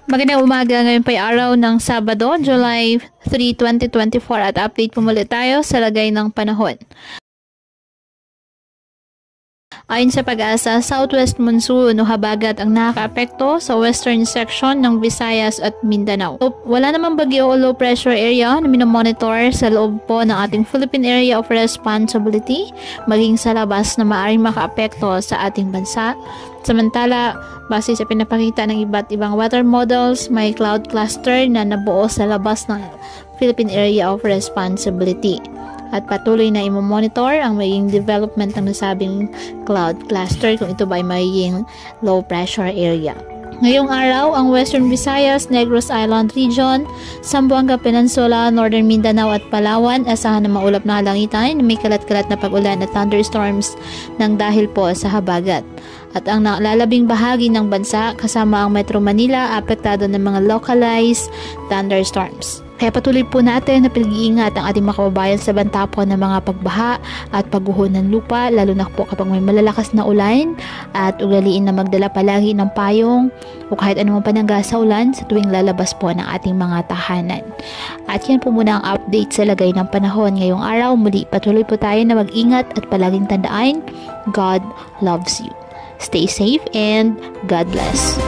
Magandang umaga, ngayon pa araw ng Sabado, July 3, 2024 at update po muli tayo sa lagay ng panahon. Ayon sa Pag-asa, southwest monsoon o habagat ang nakakaapekto sa western section ng Visayas at Mindanao. Wala namang bagyo o low pressure area na minomonitor sa loob po ng ating Philippine Area of Responsibility maging sa labas na maaaring makaapekto sa ating bansa. Samantala, base sa pinapakita ng iba't ibang weather models, may cloud cluster na nabuo sa labas ng Philippine Area of Responsibility. At patuloy na imomonitor ang magiging development ng nasabing cloud cluster kung ito ba ay magiging low pressure area. Ngayong araw, ang Western Visayas, Negros Island Region, Zamboanga Peninsula, Northern Mindanao at Palawan, asahan na maulap na kalangitan, may kalat-kalat na pag-ulan at thunderstorms ng dahil po sa habagat. At ang lalabing bahagi ng bansa kasama ang Metro Manila, apektado ng mga localized thunderstorms. Kaya patuloy po natin na pag-iingat ang ating mga kababayan sa banta po ng mga pagbaha at pagguho ng lupa, lalo na po kapag may malalakas na ulan, at ugaliin na magdala palagi ng payong o kahit anumang panangga sa ulan sa tuwing lalabas po ng ating mga tahanan. At yan po muna ang update sa lagay ng panahon ngayong araw. Muli patuloy po tayo na mag-ingat at palaging tandaan, God loves you. Stay safe and God bless.